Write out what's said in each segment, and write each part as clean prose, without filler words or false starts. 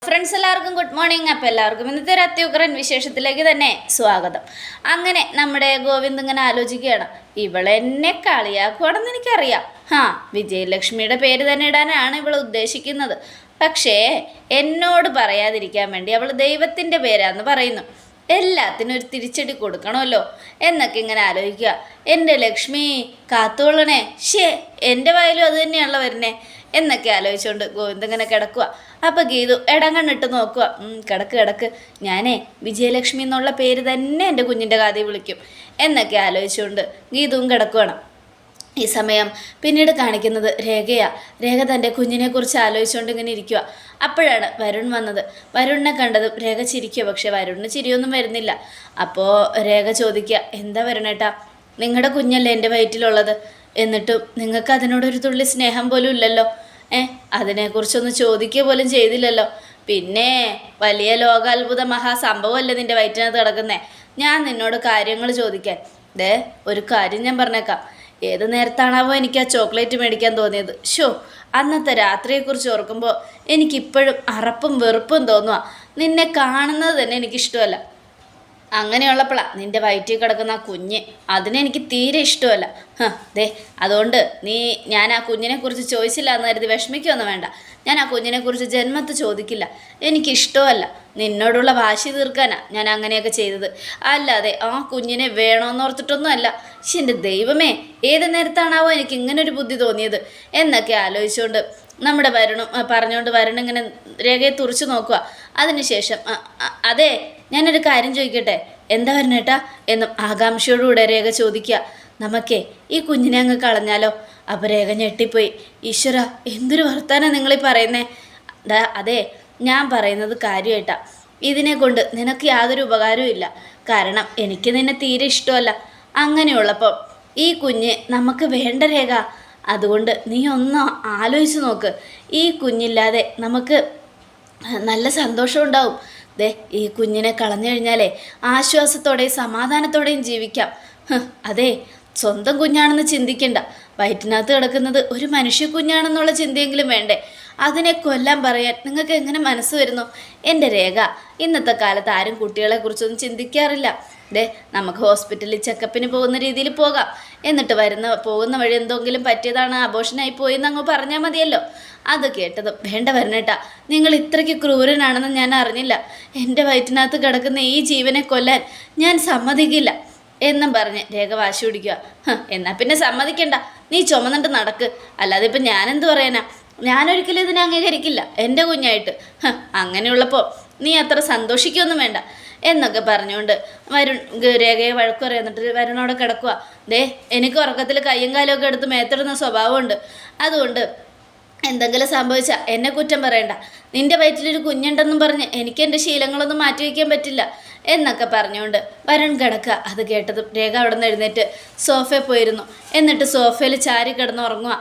Friends എല്ലാവർക്കും good morning. അപ്പോൾ എല്ലാവർക്കും ഇന്നത്തെ ഒരു അത്യുഗ്രൻ വിശേഷത്തിലേക്ക് തന്നെ സ്വാഗതം. അങ്ങനെ നമ്മുടെ ഗോവിന്ദ് ഇങ്ങനെ ആലോചിക്കുകയാണ്, ഇവളെന്നെ കളിയാക്കുവാണെന്ന് എനിക്കറിയാം. വിജയലക്ഷ്മിയുടെ പേര് തന്നെ ഇടാനാണ് ഇവൾ ഉദ്ദേശിക്കുന്നത്. പക്ഷേ എന്നോട് പറയാതിരിക്കാൻ വേണ്ടി അവൾ ദൈവത്തിൻ്റെ പേരാന്ന് പറയുന്നു. എല്ലാത്തിനും ഒരു തിരിച്ചടി കൊടുക്കണമല്ലോ എന്നൊക്കെ ഇങ്ങനെ ആലോചിക്കുക. എൻ്റെ ലക്ഷ്മി കാത്തുകൊള്ളണേ, എൻ്റെ വായിലും അത് തന്നെയാണല്ലോ വരുന്നേ എന്നൊക്കെ ആലോചിച്ചുകൊണ്ട് ഗോവിന്ദ് ഇങ്ങനെ കിടക്കുക. അപ്പോൾ ഗീതു ഇടങ്ങണ്ണിട്ട് നോക്കുക. കിടക്ക് ഞാനേ വിജയലക്ഷ്മി എന്നുള്ള പേര് തന്നെ എൻ്റെ കുഞ്ഞിൻ്റെ കാതിൽ വിളിക്കും എന്നൊക്കെ ആലോചിച്ചുകൊണ്ട് ഗീതുവും കിടക്കുകയാണ്. ഈ സമയം പിന്നീട് കാണിക്കുന്നത് രേഖയാണ്. രേഖ തൻ്റെ കുഞ്ഞിനെക്കുറിച്ച് ആലോചിച്ചുകൊണ്ട് ഇങ്ങനെ ഇരിക്കുക. അപ്പോഴാണ് വരുൺ വന്നത്. വരുണിനെ കണ്ടതും രേഖ ചിരിക്കുക. പക്ഷെ വരുണിന് ചിരിയൊന്നും വരുന്നില്ല. അപ്പോൾ രേഖ ചോദിക്കുക, എന്താ വരുണേട്ടാ, നിങ്ങളുടെ കുഞ്ഞല്ലേ എൻ്റെ വയറ്റിലുള്ളത്, എന്നിട്ടും നിങ്ങൾക്ക് അതിനോടൊരു തുള്ളി സ്നേഹം പോലും ഇല്ലല്ലോ. അതിനെക്കുറിച്ചൊന്നും ചോദിക്കുക പോലും ചെയ്തില്ലല്ലോ. പിന്നെ വലിയ ലോകാത്ഭുത മഹാസംഭവമല്ലേ നിൻ്റെ വയറ്റിനകത്ത് കിടക്കുന്നേ. ഞാൻ നിന്നോട് കാര്യങ്ങൾ ചോദിക്കാൻ. ഒരു കാര്യം ഞാൻ പറഞ്ഞേക്കാം. ഏത് നേരത്താണാവോ എനിക്ക് ആ ചോക്ലേറ്റ് മേടിക്കാൻ തോന്നിയത്. അന്നത്തെ രാത്രിയെക്കുറിച്ച് ഓർക്കുമ്പോൾ എനിക്കിപ്പോഴും അറപ്പും വെറുപ്പും തോന്നുക. നിന്നെ കാണുന്നത് തന്നെ എനിക്കിഷ്ടമല്ല. അങ്ങനെയുള്ളപ്പോഴാണ് നിൻ്റെ വയറ്റിൽ കിടക്കുന്ന ആ കുഞ്ഞ്, അതിനെനിക്ക് തീരെ ഇഷ്ടമല്ല. അതുകൊണ്ട് ഞാൻ ആ കുഞ്ഞിനെക്കുറിച്ച് ചോദിച്ചില്ല എന്ന് കരുതി വിഷമിക്കൊന്നും വേണ്ട. ഞാൻ ആ കുഞ്ഞിനെക്കുറിച്ച് ജന്മത്ത് ചോദിക്കില്ല. എനിക്കിഷ്ടമല്ല. നിന്നോടുള്ള വാശി തീർക്കാനാണ് ഞാൻ അങ്ങനെയൊക്കെ ചെയ്തത്. അല്ലാതെ ആ കുഞ്ഞിനെ വേണമെന്നോർത്തിട്ടൊന്നും അല്ല. എൻ്റെ ദൈവമേ, ഏത് നേരത്താണാവോ എനിക്ക് ഇങ്ങനൊരു ബുദ്ധി തോന്നിയത് എന്നൊക്കെ ആലോചിച്ചുകൊണ്ട് നമ്മുടെ പറഞ്ഞുകൊണ്ട് വരുൺ ഇങ്ങനെ രേഖയെ തുറച്ചു നോക്കുക. അതിനുശേഷം അതെ, ഞാനൊരു കാര്യം ചോദിക്കട്ടെ, എന്താ വരുന്നേട്ടാ എന്നും ആകാംക്ഷയോടുകൂടെ രേഖ ചോദിക്കുക. നമുക്കേ ഈ കുഞ്ഞിനെ അങ്ങ് കളഞ്ഞാലോ? അപ്പോൾ രേഖ ഞെട്ടിപ്പോയി. ഈശ്വര, എന്തൊരു വർത്താനം നിങ്ങളീ പറയുന്നേ. അതെ, ഞാൻ പറയുന്നത് കാര്യമായിട്ടാ. ഇതിനെ കൊണ്ട് നിനക്ക് യാതൊരു ഉപകാരവും ഇല്ല. കാരണം എനിക്ക് നിന്നെ തീരെ ഇഷ്ടമല്ല. അങ്ങനെയുള്ളപ്പോൾ ഈ കുഞ്ഞ് നമുക്ക് വേണ്ട രേഖ. അതുകൊണ്ട് നീ ഒന്ന് ആലോചിച്ച് നോക്ക്. ഈ കുഞ്ഞില്ലാതെ നമുക്ക് നല്ല സന്തോഷം ഉണ്ടാവും. ഈ കുഞ്ഞിനെ കളഞ്ഞു കഴിഞ്ഞാലേ ആശ്വാസത്തോടെയും സമാധാനത്തോടെയും ജീവിക്കാം. അതെ, സ്വന്തം കുഞ്ഞാണെന്ന് ചിന്തിക്കണ്ട. വയറ്റിനകത്ത് കിടക്കുന്നത് ഒരു മനുഷ്യ കുഞ്ഞാണെന്നുള്ള ചിന്തയെങ്കിലും വേണ്ടേ? അതിനെ കൊല്ലാൻ പറയാൻ നിങ്ങൾക്ക് എങ്ങനെ മനസ്സ് വരുന്നു? എൻ്റെ രേഖ, ഇന്നത്തെ കാലത്ത് ആരും കുട്ടികളെക്കുറിച്ചൊന്നും ചിന്തിക്കാറില്ല. നമുക്ക് ഹോസ്പിറ്റലിൽ ചെക്കപ്പിന് പോകുന്ന രീതിയിൽ പോകാം. എന്നിട്ട് പോകുന്ന വഴി എന്തെങ്കിലും പറ്റിയതാണ്, അബോഷനായി പോയെന്ന് അങ്ങ് പറഞ്ഞാൽ മതിയല്ലോ. അത് കേട്ടതും വേണ്ട വരണേട്ടാ, നിങ്ങൾ ഇത്രയ്ക്ക് ക്രൂരനാണെന്ന് ഞാൻ അറിഞ്ഞില്ല. എൻ്റെ വയറ്റിനകത്ത് കിടക്കുന്ന ഈ ജീവനെ കൊല്ലാൻ ഞാൻ സമ്മതിക്കില്ല എന്നും പറഞ്ഞ് രേഖ വാശി പിടിക്കുക. എന്നാൽ പിന്നെ സമ്മതിക്കണ്ട, നീ ചുമന്നിട്ട് നടക്ക്. അല്ലാതെ ഇപ്പം ഞാനെന്ത് പറയാനാ? ഞാനൊരിക്കലും ഇതിനെ അംഗീകരിക്കില്ല എൻ്റെ കുഞ്ഞായിട്ട്. അങ്ങനെയുള്ളപ്പോൾ നീ അത്ര സന്തോഷിക്കൊന്നും വേണ്ട എന്നൊക്കെ പറഞ്ഞുകൊണ്ട് രേഖയെ വഴക്ക് പറയുന്നിട്ട് വരുണോടെ കിടക്കുക. എനിക്ക് ഉറക്കത്തിൽ കയ്യും കാലുമൊക്കെ എടുത്ത് മേത്തിടുന്ന സ്വഭാവമുണ്ട്. അതുകൊണ്ട് എന്തെങ്കിലും സംഭവിച്ചാൽ എന്നെ കുറ്റം പറയണ്ട. നിൻ്റെ വയറ്റിലൊരു കുഞ്ഞുണ്ടെന്നും പറഞ്ഞ് എനിക്ക് എൻ്റെ ശീലങ്ങളൊന്നും മാറ്റി വയ്ക്കാൻ പറ്റില്ല എന്നൊക്കെ പറഞ്ഞുകൊണ്ട് വരുൺ കിടക്കുക. അത് കേട്ടതും രേഖ അവിടെ നിന്ന് എഴുന്നേറ്റ് സോഫയിൽ പോയിരുന്നു. എന്നിട്ട് സോഫയിൽ ചാരി കിടന്നുറങ്ങുക.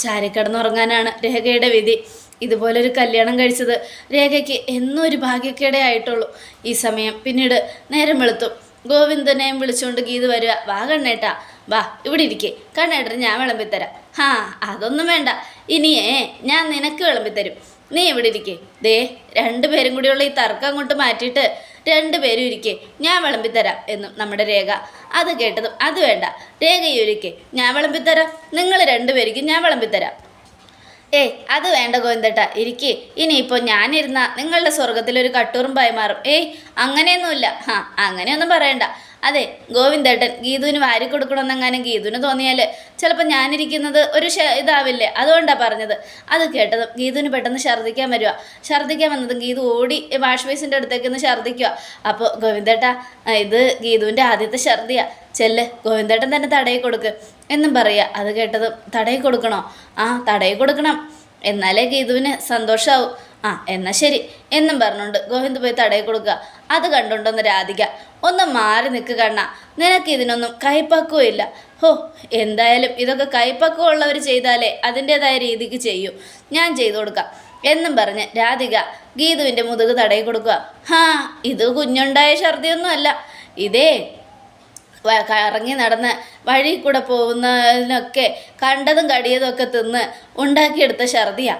ചാരി കിടന്നുറങ്ങാനാണ് രേഖയുടെ വിധി. ഇതുപോലൊരു കല്യാണം കഴിച്ചത് രേഖയ്ക്ക് എന്നും ഒരു ഭാഗ്യക്കേടേ ആയിട്ടുള്ളൂ. ഈ സമയം പിന്നീട് നേരം വെളുത്തു. ഗോവിന്ദനെയും വിളിച്ചുകൊണ്ട് ഗീത് വരിക. വാ കണ്ണേട്ടാ, വാ ഇവിടെ ഇരിക്കേ, കണ്ണേട്ടന് ഞാൻ വിളമ്പിത്തരാം. അതൊന്നും വേണ്ട, ഇനിയേ ഞാൻ നിനക്ക് വിളമ്പിത്തരും. നീ ഇവിടെ ഇരിക്കേ. രണ്ടുപേരും കൂടിയുള്ള ഈ തർക്കം അങ്ങോട്ട് മാറ്റിയിട്ട് രണ്ടുപേരും ഇരിക്കേ, ഞാൻ വിളമ്പിത്തരാം എന്നും നമ്മുടെ രേഖ. അത് കേട്ടതും അത് വേണ്ട, രേഖയൊരിക്കേ, ഞാൻ വിളമ്പിത്തരാം. നിങ്ങൾ രണ്ടുപേർക്കും ഞാൻ വിളമ്പിത്തരാം. അത് വേണ്ട ഗോവിന്ദേട്ടാ, ഇരിക്കേ. ഇനിയിപ്പോൾ ഞാനിരുന്ന നിങ്ങളുടെ സ്വർഗത്തിലൊരു കട്ടൂറുമ്പായി മാറും. അങ്ങനെയൊന്നുമില്ല. അങ്ങനെയൊന്നും പറയണ്ട. അതെ, ഗോവിന്ദേട്ടൻ ഗീതുവിന് വാരി കൊടുക്കണമെന്നെങ്ങാനും ഗീതുവിന് തോന്നിയാൽ ചിലപ്പോൾ ഞാനിരിക്കുന്നത് ഒരു ഇതാവില്ലേ, അതുകൊണ്ടാണ് പറഞ്ഞത്. അത് കേട്ടതും ഗീതുവിന് പെട്ടെന്ന് ഛർദ്ദിക്കാൻ വരിക. ഛർദ്ദിക്കാൻ വന്നതും ഗീതു ഓടി വാഷ് ബേസിൻ്റെ അടുത്തേക്ക് ഒന്ന് ഛർദ്ദിക്കുക. അപ്പോൾ ഗോവിന്ദേട്ടാ, ഇത് ഗീതുവിൻ്റെ ആദ്യത്തെ ഛർദ്ദിയാണ്, ചെല്ല് ഗോവിന്ദേട്ടൻ തന്നെ തടയി കൊടുക്ക് എന്നും പറയുക. അത് കേട്ടതും തടയി കൊടുക്കണോ? തടയി കൊടുക്കണം, എന്നാലേ ഗീതുവിന് സന്തോഷമാവും. എന്നാൽ ശരി എന്നും പറഞ്ഞുകൊണ്ട് ഗോവിന്ദ് പോയി തടയി കൊടുക്കുക. അത് കണ്ടുകൊണ്ടൊന്ന് രാധിക, ഒന്ന് മാറി നിൽക്കുക കണ്ണ, നിനക്ക് ഇതിനൊന്നും കൈപ്പക്വം ഇല്ല. എന്തായാലും ഇതൊക്കെ കൈപ്പക്വം ഉള്ളവർ ചെയ്താലേ അതിൻ്റേതായ രീതിക്ക് ചെയ്യൂ, ഞാൻ ചെയ്തു കൊടുക്കാം എന്നും പറഞ്ഞ് രാധിക ഗീതുവിൻ്റെ മുതുക് തടയി കൊടുക്കുക. ഇത് കുഞ്ഞുണ്ടായ ഛർദിയൊന്നും അല്ല, ഇതേ കറങ്ങി നടന്ന് വഴി കൂടെ പോകുന്നതിനൊക്കെ കണ്ടതും കടിയതും ഒക്കെ തിന്ന് ഉണ്ടാക്കിയെടുത്ത ഛർദിയാ.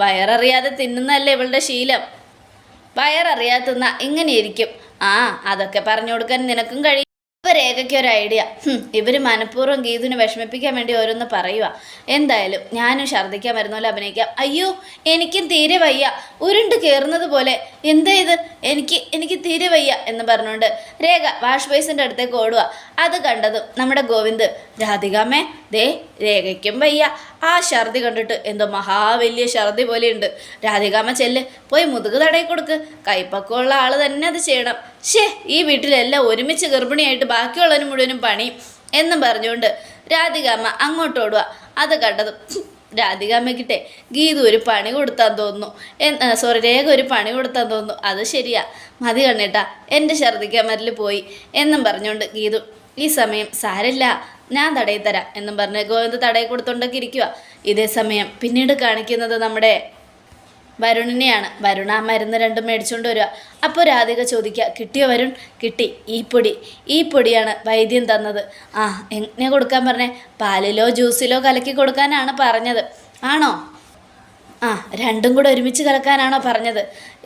വയററിയാതെ തിന്നുന്നതല്ലേ ഇവളുടെ ശീലം. വയററിയാതെ തിന്ന ഇങ്ങനെയിരിക്കും. ആ അതൊക്കെ പറഞ്ഞു കൊടുക്കാൻ നിനക്കും കഴിയും. ഇപ്പൊ രേഖയ്ക്ക് ഒരു ഐഡിയ. ഇവർ മനഃപൂർവ്വം ഗീതുവിനെ വിഷമിപ്പിക്കാൻ വേണ്ടി ഓരോന്ന് പറയുക. എന്തായാലും ഞാനും ഛർദ്ദിക്കാൻ വരുന്നപോലെ അഭിനയിക്കാം. അയ്യോ എനിക്കും തീരെ വയ്യ, ഉരുണ്ട് കയറുന്നത് പോലെ. എന്താ ഇത്, എനിക്ക് തീരെ വയ്യ എന്ന് പറഞ്ഞുകൊണ്ട് രേഖ വാഷ് ബേസിൻ്റെ അടുത്തേക്ക് ഓടുക. അത് കണ്ടതും നമ്മുടെ ഗോവിന്ദ്, രാധികാമ്മേ ദേ രേഖയ്ക്കും വയ്യ, ആ ഛർദി കണ്ടിട്ട് എന്തോ മഹാവലിയ ഛർദി പോലെയുണ്ട്. രാധികാമ്മ ചെല്ല്, പോയി മുതുക് തടയി കൊടുക്ക്. കൈപ്പക്കമുള്ള ആൾ തന്നെ അത് ചെയ്യണം. ഈ വീട്ടിലെല്ലാം ഒരുമിച്ച് ഗർഭിണിയായിട്ട് ബാക്കിയുള്ളതിന് മുഴുവനും പണി എന്നും പറഞ്ഞുകൊണ്ട് രാധികാമ്മ അങ്ങോട്ടോടുക. അത് കണ്ടതും രാധികാമ്മയ്ക്കിട്ടെ ഗീതു ഒരു പണി കൊടുത്താൻ തോന്നുന്നു. രേഖ ഒരു പണി കൊടുത്താൻ തോന്നുന്നു. അത് ശരിയാ, മതി കണ്ണേട്ടാ, എൻ്റെ ഛർദിക്കാമരിൽ പോയി എന്നും പറഞ്ഞുകൊണ്ട് ഗീതു ഈ സമയം സാരില്ല ഞാൻ തടയി തരാം എന്നും പറഞ്ഞ് ഗോവിന്ദ് തടയി കൊടുത്തോണ്ടൊക്കെ ഇരിക്കുക. ഇതേ സമയം പിന്നീട് കാണിക്കുന്നത് നമ്മുടെ വരുണിനെയാണ്. വരുൺ ആ മരുന്ന് രണ്ടും മേടിച്ചുകൊണ്ട് വരിക. അപ്പോൾ രാധിക ചോദിക്കുക, കിട്ടിയോ വരുൺ? കിട്ടി, ഈ പൊടിയാണ് വൈദ്യം തന്നത്. ആ എങ്ങനെ കൊടുക്കാൻ പറഞ്ഞേ? പാലിലോ ജ്യൂസിലോ കലക്കി കൊടുക്കാനാണ് പറഞ്ഞത്. ആണോ? ആ രണ്ടും കൂടെ ഒരുമിച്ച് കലക്കാനാണോ പറഞ്ഞത്?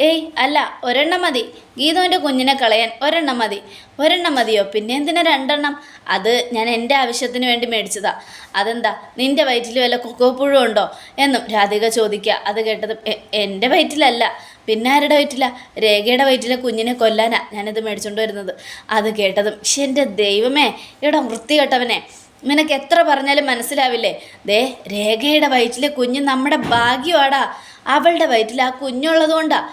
ഏയ് അല്ല, ഒരെണ്ണം മതി. ഗീതുവിൻ്റെ കുഞ്ഞിനെ കളയാൻ ഒരെണ്ണം മതി. ഒരെണ്ണം മതിയോ? പിന്നെ എന്തിനാ രണ്ടെണ്ണം? അത് ഞാൻ എൻ്റെ ആവശ്യത്തിന് വേണ്ടി മേടിച്ചതാ. അതെന്താ, നിൻ്റെ വയറ്റിൽ വല്ല കൊക്കോപ്പുഴു ഉണ്ടോ എന്നും രാധിക ചോദിക്കുക. അത് കേട്ടതും എൻ്റെ വയറ്റിലല്ല, പിന്നെ ആരുടെ വയറ്റില? രേഖയുടെ വയറ്റിലെ കുഞ്ഞിനെ കൊല്ലാനാ ഞാനിത് മേടിച്ചുകൊണ്ട് വരുന്നത്. അത് കേട്ടതും എൻ്റെ ദൈവമേ, ഇവിടെ വൃത്തികെട്ടവനെ, നിനക്ക് എത്ര പറഞ്ഞാലും മനസ്സിലാവില്ലേ? ദേ രേഖയുടെ വയറ്റിലെ കുഞ്ഞ് നമ്മുടെ ഭാഗ്യമാടാ. അവളുടെ വയറ്റിൽ ആ കുഞ്ഞുള്ളത് കൊണ്ടാണ്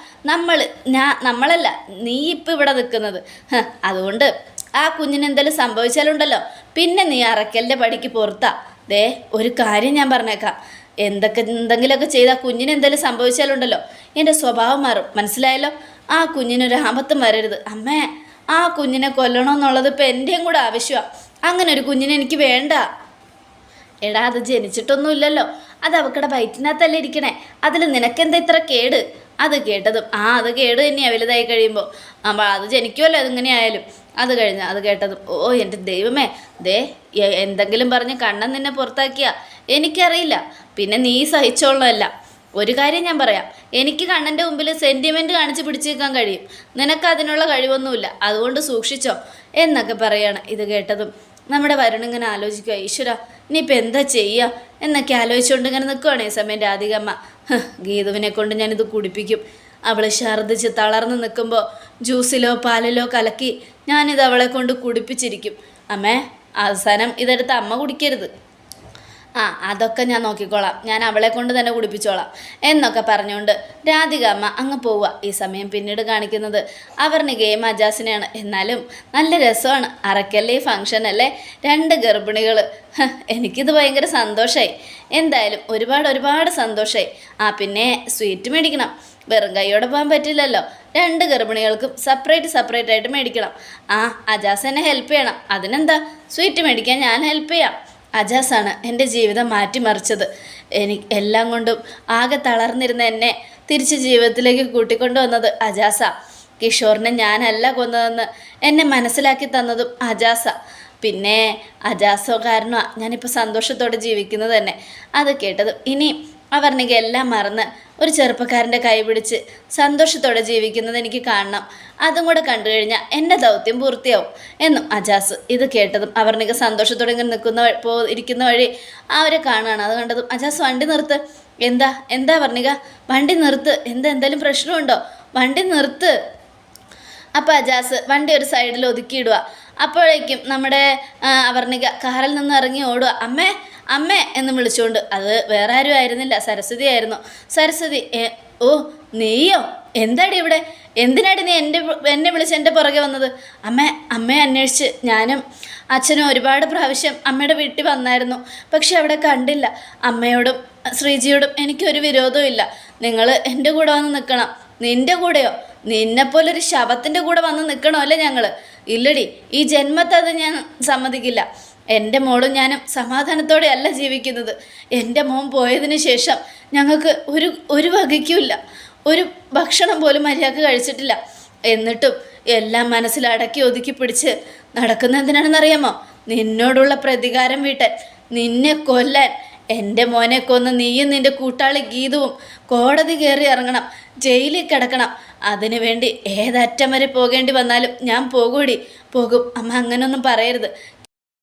നമ്മളല്ല നീ ഇപ്പം ഇവിടെ നിൽക്കുന്നത്. അതുകൊണ്ട് ആ കുഞ്ഞിന് എന്തെങ്കിലും സംഭവിച്ചാലുണ്ടല്ലോ പിന്നെ നീ അറക്കലിൻ്റെ പടിക്ക് പുറത്താ. ദേ ഒരു കാര്യം ഞാൻ പറഞ്ഞേക്കാം, എന്തെങ്കിലുമൊക്കെ ചെയ്താൽ കുഞ്ഞിന് എന്തെങ്കിലും സംഭവിച്ചാലുണ്ടല്ലോ എൻ്റെ സ്വഭാവം മാറും, മനസ്സിലായല്ലോ? ആ കുഞ്ഞിനൊരു ആപത്തും വരരുത്. അമ്മേ, ആ കുഞ്ഞിനെ കൊല്ലണമെന്നുള്ളത് ഇപ്പം എൻ്റെയും കൂടെ ആവശ്യമാണ്. അങ്ങനെ ഒരു കുഞ്ഞിനെ എനിക്ക് വേണ്ട. എടാ അത് ജനിച്ചിട്ടൊന്നുമില്ലല്ലോ, അത് അവക്കടെ വയറ്റിനകത്തല്ലേ ഇരിക്കണേ, അതിൽ നിനക്കെന്താ ഇത്ര കേട്? അത് കേട്ടതും അത് കേട് തന്നെയാണ് വലുതായി കഴിയുമ്പോൾ. അത് ജനിക്കുമല്ലോ അതിങ്ങനെയായാലും. അത് കേട്ടതും എൻ്റെ ദൈവമേ, ദേ എന്തെങ്കിലും പറഞ്ഞ് കണ്ണൻ നിന്നെ പുറത്താക്കിയാ എനിക്കറിയില്ല, പിന്നെ നീ സഹിച്ചോളല്ല. ഒരു കാര്യം ഞാൻ പറയാം, എനിക്ക് കണ്ണൻ്റെ മുമ്പിൽ സെൻറ്റിമെൻറ്റ് കാണിച്ച് പിടിച്ചേക്കാൻ കഴിയും, നിനക്ക് അതിനുള്ള കഴിവൊന്നുമില്ല, അതുകൊണ്ട് സൂക്ഷിച്ചോ എന്നൊക്കെ പറയാണ്. ഇത് കേട്ടതും നമ്മുടെ വരുൺ ഇങ്ങനെ ആലോചിക്കുക, ഈശ്വര ഇനിയിപ്പോൾ എന്താ ചെയ്യുക എന്നൊക്കെ ആലോചിച്ചുകൊണ്ട് ഇങ്ങനെ നിൽക്കുകയാണ്. ഈ സമയം രാധികമ്മ, ഗീതുവിനെ കൊണ്ട് ഞാനിത് കുടിപ്പിക്കും. അവൾ ഛർദ്ദിച്ച് തളർന്ന് നിൽക്കുമ്പോൾ ജ്യൂസിലോ പാലിലോ കലക്കി ഞാനിത് അവളെ കൊണ്ട് കുടിപ്പിച്ചിരിക്കും. അമ്മേ, അവസാനം ഇതെടുത്ത് അമ്മ കുടിക്കരുത്. അതൊക്കെ ഞാൻ നോക്കിക്കോളാം, ഞാൻ അവളെ കൊണ്ട് തന്നെ കുടിപ്പിച്ചോളാം എന്നൊക്കെ പറഞ്ഞുകൊണ്ട് രാധികാമ്മ അങ്ങ് പോവുക. ഈ സമയം പിന്നീട് കാണിക്കുന്നത് അവർണികയും അജാസിനെയാണ്. എന്നാലും നല്ല രസമാണ്, അറക്കല്ലേ ഈ ഫംഗ്ഷൻ അല്ലേ, 2 ഗർഭിണികൾ. എനിക്കിത് ഭയങ്കര സന്തോഷമായി. എന്തായാലും ഒരുപാട് സന്തോഷമായി. പിന്നെ സ്വീറ്റ് മേടിക്കണം, വെറും കൈയോടെ പോകാൻ പറ്റില്ലല്ലോ, 2 ഗർഭിണികൾക്കും സെപ്പറേറ്റ് ആയിട്ട് മേടിക്കണം. അജാസ് എന്നെ ഹെൽപ്പ് ചെയ്യണം, അതിനെന്താ, സ്വീറ്റ് മേടിക്കാൻ ഞാൻ ഹെൽപ്പ് ചെയ്യാം. അജാസാണ് എൻ്റെ ജീവിതം മാറ്റിമറിച്ചത്. എല്ലാം കൊണ്ടും ആകെ തളർന്നിരുന്ന എന്നെ തിരിച്ച് ജീവിതത്തിലേക്ക് കൂട്ടിക്കൊണ്ടുവന്നത് അജാസ. കിഷോറിനെ ഞാനല്ല കൊന്നതെന്ന് എന്നെ മനസ്സിലാക്കി തന്നതും അജാസ. പിന്നെ അജാസോ കാരണമാണ് ഞാനിപ്പോൾ സന്തോഷത്തോടെ ജീവിക്കുന്നത് തന്നെ. അത് കേട്ടതും ഇനി അവർണിക എല്ലാം മറന്ന് ഒരു ചെറുപ്പക്കാരൻ്റെ കൈ പിടിച്ച് സന്തോഷത്തോടെ ജീവിക്കുന്നത് എനിക്ക് കാണണം. അതും കൂടെ കണ്ടു കഴിഞ്ഞാൽ എൻ്റെ ദൗത്യം പൂർത്തിയാവും എന്നും അജാസ്. ഇത് കേട്ടതും അവർണിക സന്തോഷത്തോടെ ഇങ്ങനെ ഇരിക്കുന്ന വഴി അവരെ കാണുകയാണ്. അത് കണ്ടതും അജാസ്, വണ്ടി നിർത്ത്. എന്താ വർണിക, വണ്ടി നിർത്ത്, എന്തെങ്കിലും പ്രശ്നമുണ്ടോ? വണ്ടി നിർത്ത്. അപ്പോൾ അജാസ് വണ്ടി ഒരു സൈഡിൽ ഒതുക്കിയിടുക. അപ്പോഴേക്കും നമ്മുടെ അവർണിക കാറിൽ നിന്ന് ഇറങ്ങി ഓടുക. അമ്മേ എന്ന് വിളിച്ചുകൊണ്ട്. അത് വേറെ ആരും ആയിരുന്നില്ല, സരസ്വതി ആയിരുന്നു. സരസ്വതി, നീയോ? എന്താടി ഇവിടെ? എന്തിനാടി നീ എന്നെ വിളിച്ച് എൻ്റെ പുറകെ വന്നത്? അമ്മയെ അന്വേഷിച്ച് ഞാനും അച്ഛനും ഒരുപാട് പ്രാവശ്യം അമ്മയുടെ വീട്ടിൽ വന്നായിരുന്നു, പക്ഷെ അവിടെ കണ്ടില്ല. അമ്മയോടും ശ്രീജിയോടും എനിക്കൊരു വിരോധവും ഇല്ല. നിങ്ങൾ എൻ്റെ കൂടെ വന്ന് നിൽക്കണം. നിൻ്റെ കൂടെയോ? നിന്നെപ്പോലൊരു ശവത്തിൻ്റെ കൂടെ വന്ന് നിൽക്കണോ അല്ലേ ഞങ്ങൾ? ഇല്ലടി, ഈ ജന്മത്തെ അത് ഞാൻ സമ്മതിക്കില്ല. എൻ്റെ മോളും ഞാനും സമാധാനത്തോടെ അല്ല ജീവിക്കുന്നത്. എൻ്റെ മോൻ പോയതിന് ശേഷം ഞങ്ങൾക്ക് ഒരു വകയ്ക്കുമില്ല, ഒരു ഭക്ഷണം പോലും മര്യാദക്ക് കഴിച്ചിട്ടില്ല. എന്നിട്ടും എല്ലാം മനസ്സിലടക്കി ഒതുക്കി പിടിച്ച് നടക്കുന്ന എന്തിനാണെന്നറിയാമോ? നിന്നോടുള്ള പ്രതികാരം വീട്ടാൻ, നിന്നെ കൊല്ലാൻ. എൻ്റെ മോനെ കൊന്ന് നീയും നിൻ്റെ കൂട്ടാളി ഗീതുവും കോടതി കയറി ഇറങ്ങണം, ജയിലിൽ കിടക്കണം. അതിനു വേണ്ടി ഏതറ്റം വരെ പോകേണ്ടി വന്നാലും ഞാൻ പോകും. അമ്മ അങ്ങനൊന്നും പറയരുത്.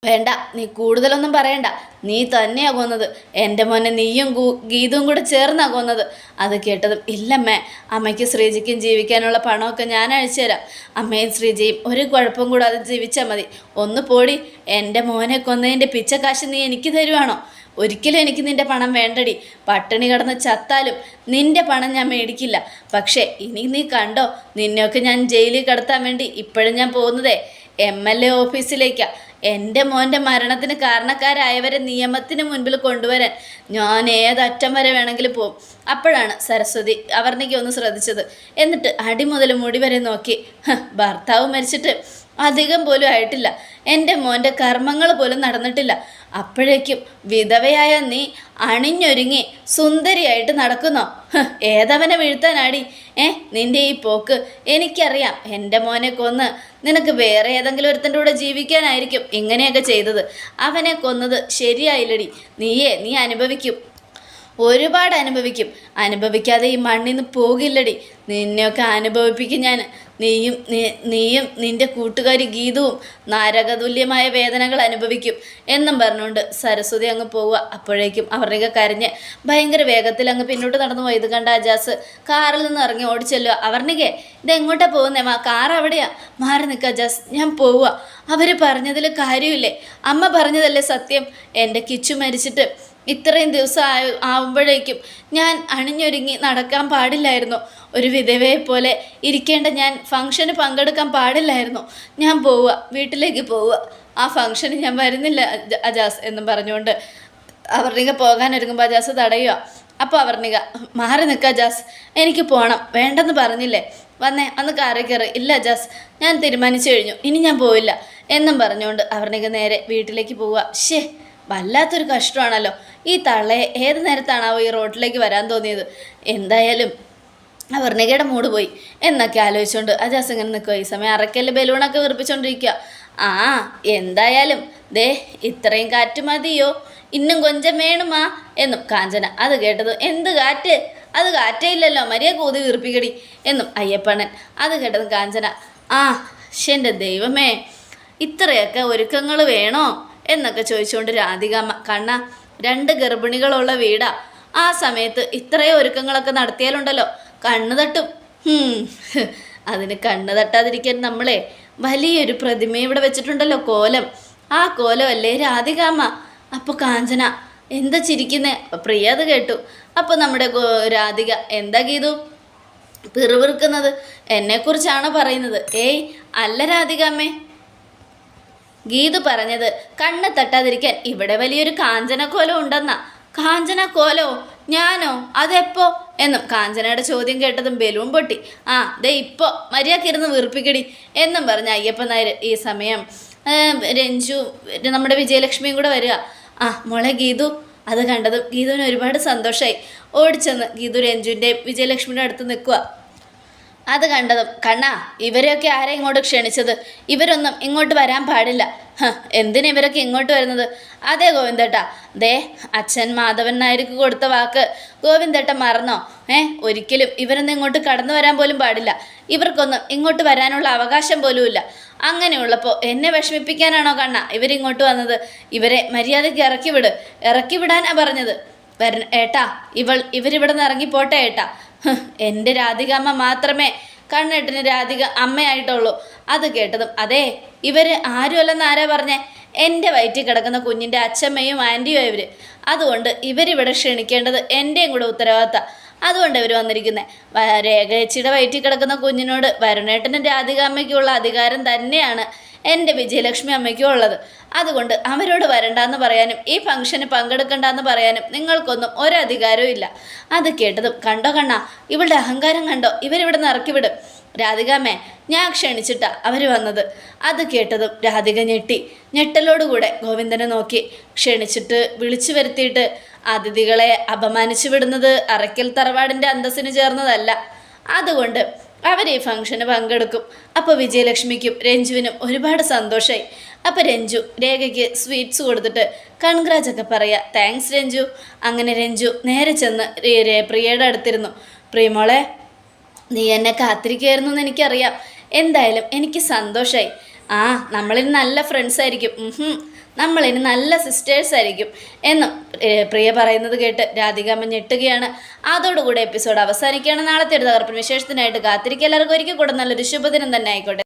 വേണ്ട, നീ കൂടുതലൊന്നും പറയണ്ട. നീ തന്നെയാ കൊന്നത്. എൻ്റെ മോനെ നീയും ഗീതവും കൂടെ ചേർന്നാ കൊന്നത്. അത് കേട്ടതും ഇല്ലമ്മേ, അമ്മയ്ക്ക് ശ്രീജിക്കും ജീവിക്കാനുള്ള പണമൊക്കെ ഞാൻ അയച്ചു തരാം. അമ്മയും ശ്രീജിയും ഒരു കുഴപ്പം കൂടാതെ ജീവിച്ചാൽ മതി. ഒന്ന് പോടി. എൻ്റെ മോനെ കൊന്നതിൻ്റെ പിച്ചക്കാശ് നീ എനിക്ക് തരുവാണോ? ഒരിക്കലും എനിക്ക് നിൻ്റെ പണം വേണ്ടടി. പട്ടിണി കിടന്ന് ചത്താലും നിൻ്റെ പണം ഞാൻ മേടിക്കില്ല. പക്ഷേ ഇനി നീ കണ്ടോ, നിന്നെയൊക്കെ ഞാൻ ജയിലിൽ കിടത്താൻ വേണ്ടി ഇപ്പോഴും ഞാൻ പോകുന്നതേ MLA ഓഫീസിലേക്കാണ്. എൻ്റെ മോൻ്റെ മരണത്തിന് കാരണക്കാരായവരെ നിയമത്തിന് മുൻപിൽ കൊണ്ടുവരാൻ ഞാൻ ഏതറ്റം വരെ വേണമെങ്കിലും പോവും. അപ്പോഴാണ് സരസ്വതി അവർണിക്ക് ഒന്ന് ശ്രദ്ധിച്ചത്. എന്നിട്ട് അടി മുതൽ മുടി വരെ നോക്കി. ഭർത്താവ് മരിച്ചിട്ട് അധികം പോലും ആയിട്ടില്ല, എൻ്റെ മോൻ്റെ കർമ്മങ്ങൾ പോലും നടന്നിട്ടില്ല. അപ്പോഴേക്കും വിധവയായ നീ അണിഞ്ഞൊരുങ്ങി സുന്ദരിയായിട്ട് നടക്കുന്നോ? ഏതവനെ വീഴ്ത്താനാടി? നിൻ്റെ ഈ പോക്ക് എനിക്കറിയാം. എൻ്റെ മോനെ കൊന്ന് നിനക്ക് വേറെ ഏതെങ്കിലും ഒരുത്തൻ്റെ കൂടെ ജീവിക്കാനായിരിക്കും ഇങ്ങനെയൊക്കെ ചെയ്തത്. അവനെ കൊന്നത് ശരിയായില്ലടി. നീ അനുഭവിക്കും, ഒരുപാട് അനുഭവിക്കും. അനുഭവിക്കാതെ ഈ മണ്ണിൽ നിന്ന് പോകില്ലടി. നിന്നെയൊക്കെ അനുഭവിപ്പിക്കും ഞാൻ. നീയും നിൻ്റെ കൂട്ടുകാരി ഗീതവും നരകതുല്യമായ വേദനകൾ അനുഭവിക്കും എന്നും പറഞ്ഞുകൊണ്ട് സരസ്വതി അങ്ങ് പോവുക. അപ്പോഴേക്കും അവരുടെ കരഞ്ഞ് ഭയങ്കര വേഗത്തിൽ അങ്ങ് പിന്നോട്ട് നടന്നു പോയി. ഇത് കണ്ട അജാസ് കാറിൽ നിന്ന് ഇറങ്ങി ഓടിച്ചല്ലോ. അവർണികെ, ഇതെങ്ങോട്ടാ പോകുന്നേ? കാർ അവിടെയാ, മാറി നിൽക്കുക അജാസ്, ഞാൻ പോവുക. അവർ പറഞ്ഞതിൽ കാര്യമില്ലേ? അമ്മ പറഞ്ഞതല്ലേ സത്യം? എൻ്റെ കിച്ചു മരിച്ചിട്ട് ഇത്രയും ദിവസം ആവുമ്പോഴേക്കും ഞാൻ അണിഞ്ഞൊരുങ്ങി നടക്കാൻ പാടില്ലായിരുന്നു. ഒരു വിധവയെ പോലെ ഇരിക്കേണ്ട ഞാൻ ഫംഗ്ഷന് പങ്കെടുക്കാൻ പാടില്ലായിരുന്നു. ഞാൻ പോവുക, വീട്ടിലേക്ക് പോവുക. ആ ഫംഗ്ഷന് ഞാൻ വരുന്നില്ല അജാസ് എന്നും പറഞ്ഞുകൊണ്ട് അവർണിക പോകാനൊരുങ്ങുമ്പോൾ അജാസ് തടയുക. അപ്പോൾ അവർണിക, മാറി നിൽക്കുക അജാസ്, എനിക്ക് പോകണം. വേണ്ടെന്ന് പറഞ്ഞില്ലേ? വന്ന് കാറിൽ കയറി. ഇല്ല അജാസ്, ഞാൻ തീരുമാനിച്ചു കഴിഞ്ഞു, ഇനി ഞാൻ പോവില്ല എന്നും പറഞ്ഞുകൊണ്ട് അവർണിക നേരെ വീട്ടിലേക്ക് പോവുക. വല്ലാത്തൊരു കഷ്ടമാണല്ലോ. ഈ തള്ളയെ ഏത് നേരത്താണാവോ ഈ റോഡിലേക്ക് വരാൻ തോന്നിയത്? എന്തായാലും അവർണികയുടെ മൂഡ് പോയി എന്നൊക്കെ ആലോചിച്ചുകൊണ്ട് അജാസ് ഇങ്ങനെ നിൽക്കുക. ഈ സമയം അറക്കല്ല് ബലൂണൊക്കെ വീർപ്പിച്ചുകൊണ്ടിരിക്കുക. എന്തായാലും ദേ ഇത്രയും കാറ്റ് മതിയോ, ഇന്നും കൊഞ്ചം വേണുമാ എന്നും കാഞ്ചന. അത് കേട്ടത്, എന്ത് കാറ്റ്? അത് കാറ്റേ ഇല്ലല്ലോ, മരിയ കൂതി വീർപ്പിക്കടി എന്നും അയ്യപ്പണ്ണൻ. അത് കേട്ടത് കാഞ്ചന, എൻ്റെ ദൈവമേ, ഇത്രയൊക്കെ ഒരുക്കങ്ങൾ വേണോ എന്നൊക്കെ ചോദിച്ചുകൊണ്ട് രാധികാമ്മ. കണ്ണ, 2 ഗർഭിണികളുള്ള വീടാ. ആ സമയത്ത് ഇത്രയും ഒരുക്കങ്ങളൊക്കെ നടത്തിയാലുണ്ടല്ലോ കണ്ണു തട്ടും. അതിന് കണ്ണു തട്ടാതിരിക്കാൻ നമ്മളെ വലിയൊരു പ്രതിമ ഇവിടെ വെച്ചിട്ടുണ്ടല്ലോ, കോലം. ആ കോലം അല്ലേ രാധികാമ്മ? അപ്പോൾ കാഞ്ചന എന്താ ചിരിക്കുന്നേ? പ്രിയ അത് കേട്ടു. അപ്പോൾ നമ്മുടെ രാധിക, എന്താ ഗീതു പിറുവിറുക്കുന്നത്? എന്നെക്കുറിച്ചാണോ പറയുന്നത്? അല്ല രാധികാമ്മേ, ഗീതു പറഞ്ഞത് കണ്ണ് തട്ടാതിരിക്കാൻ ഇവിടെ വലിയൊരു കാഞ്ചനക്കോലം ഉണ്ടെന്നാ. കാഞ്ചനക്കോലോ? ഞാനോ? അതെപ്പോ എന്നും കാഞ്ചനയുടെ ചോദ്യം കേട്ടതും ബലൂൺ പൊട്ടി. ദേ ഇപ്പോൾ മര്യാദക്കിരുന്ന് വീർപ്പിക്കടി എന്നും പറഞ്ഞ അയ്യപ്പൻ നായർ. ഈ സമയം രഞ്ജു നമ്മുടെ വിജയലക്ഷ്മിയും കൂടെ വരിക. മോളെ ഗീതു. അത് കണ്ടതും ഗീതുവിന് ഒരുപാട് സന്തോഷമായി. ഓടിച്ചെന്ന് ഗീതു രഞ്ജുവിൻ്റെ വിജയലക്ഷ്മിയുടെ അടുത്ത് നിൽക്കുക. അത് കണ്ടതും, കണ്ണാ, ഇവരെയൊക്കെ ആരെ ഇങ്ങോട്ട് ക്ഷണിച്ചത്? ഇവരൊന്നും ഇങ്ങോട്ട് വരാൻ പാടില്ല. എന്തിനാ ഇവരൊക്കെ ഇങ്ങോട്ട് വരുന്നത്? അതെ ഗോവിന്ദേട്ടാ, ദേ അച്ഛൻ മാധവൻ നായർക്ക് കൊടുത്ത വാക്ക് ഗോവിന്ദേട്ട മറന്നോ? ഒരിക്കലും ഇവരൊന്നും ഇങ്ങോട്ട് കടന്നു വരാൻ പോലും പാടില്ല. ഇവർക്കൊന്നും ഇങ്ങോട്ട് വരാനുള്ള അവകാശം പോലുമില്ല. അങ്ങനെയുള്ളപ്പോൾ എന്നെ വിഷമിപ്പിക്കാനാണോ കണ്ണ ഇവരിങ്ങോട്ട് വന്നത്? ഇവരെ മര്യാദയ്ക്ക് ഇറക്കി വിടാനാ പറഞ്ഞത്. ഏട്ടാ, ഇവരിവിടെ നിന്ന് ഇറങ്ങിപ്പോട്ടെ ഏട്ടാ. എൻ്റെ രാധികാമ്മ മാത്രമേ കണ്ണേട്ടിന് രാധിക അമ്മയായിട്ടുള്ളൂ. അത് കേട്ടതും, അതെ ഇവർ ആരുമല്ലെന്ന് ആരാ പറഞ്ഞേ? എൻ്റെ വയറ്റിൽ കിടക്കുന്ന കുഞ്ഞിൻ്റെ അച്ഛമ്മയും ആൻറ്റിയും ഇവർ. അതുകൊണ്ട് ഇവരിവിടെ ക്ഷണിക്കേണ്ടത് എൻ്റെയും കൂടെ ഉത്തരവാദിത്തം. അതുകൊണ്ട് ഇവർ വന്നിരിക്കുന്നത്. രേഖയച്ചിയുടെ വയറ്റിൽ കിടക്കുന്ന കുഞ്ഞിനോട് വരുണേട്ടനും രാധികാമ്മയ്ക്കുള്ള അധികാരം തന്നെയാണ് എൻ്റെ വിജയലക്ഷ്മി അമ്മയ്ക്കും ഉള്ളത്. അതുകൊണ്ട് അവരോട് വരണ്ടെന്ന് പറയാനും ഈ ഫംഗ്ഷന് പങ്കെടുക്കണ്ടെന്ന് പറയാനും നിങ്ങൾക്കൊന്നും ഒരധികാരവും ഇല്ല. അത് കേട്ടതും, കണ്ടോ കണ്ണാ, ഇവളുടെ അഹങ്കാരം കണ്ടോ? ഇവരിവിടെ നിന്ന് ഇറക്കി വിടും. രാധികാമ്മേ, ഞാൻ ക്ഷണിച്ചിട്ടാ അവർ വന്നത്. അത് കേട്ടതും രാധിക ഞെട്ടലോടുകൂടെ ഗോവിന്ദനെ നോക്കി. ക്ഷണിച്ചിട്ട് വിളിച്ചു വരുത്തിയിട്ട് അതിഥികളെ അപമാനിച്ചു വിടുന്നത് അറയ്ക്കൽ തറവാടിൻ്റെ അന്തസ്സിന് ചേർന്നതല്ല. അതുകൊണ്ട് അവർ ഈ ഫംഗ്ഷന് പങ്കെടുക്കും. അപ്പോൾ വിജയലക്ഷ്മിക്കും രഞ്ജുവിനും ഒരുപാട് സന്തോഷമായി. അപ്പോൾ രഞ്ജു രേഖയ്ക്ക് സ്വീറ്റ്സ് കൊടുത്തിട്ട് കൺഗ്രാജ് ഒക്കെ പറയാ. താങ്ക്സ് രഞ്ജു. അങ്ങനെ രഞ്ജു നേരെ ചെന്ന് പ്രിയയുടെ അടുത്തിരുന്നു. പ്രിയമോളെ, നീ എന്നെ കാത്തിരിക്കുകയായിരുന്നു എന്ന് എനിക്കറിയാം. എന്തായാലും എനിക്ക് സന്തോഷമായി. ആ, നമ്മളിനി നല്ല ഫ്രണ്ട്സ് ആയിരിക്കും. നമ്മളിനി നല്ല സിസ്റ്റേഴ്സ് ആയിരിക്കും എന്നും പ്രിയ പറയുന്നത് കേട്ട് രാധികാമ്മ ഞെട്ടുകയാണ്. അതോടുകൂടെ എപ്പിസോഡ് അവസാനിക്കുകയാണ്. നാളത്തെ ഒരു തകർപ്പൻ വിശേഷത്തിനായിട്ട് കാത്തിരിക്കുക. എല്ലാവർക്കും ഒരിക്കൽ കൂടെ നല്ലൊരു ശുഭദിനം തന്നെ ആയിക്കോട്ടെ.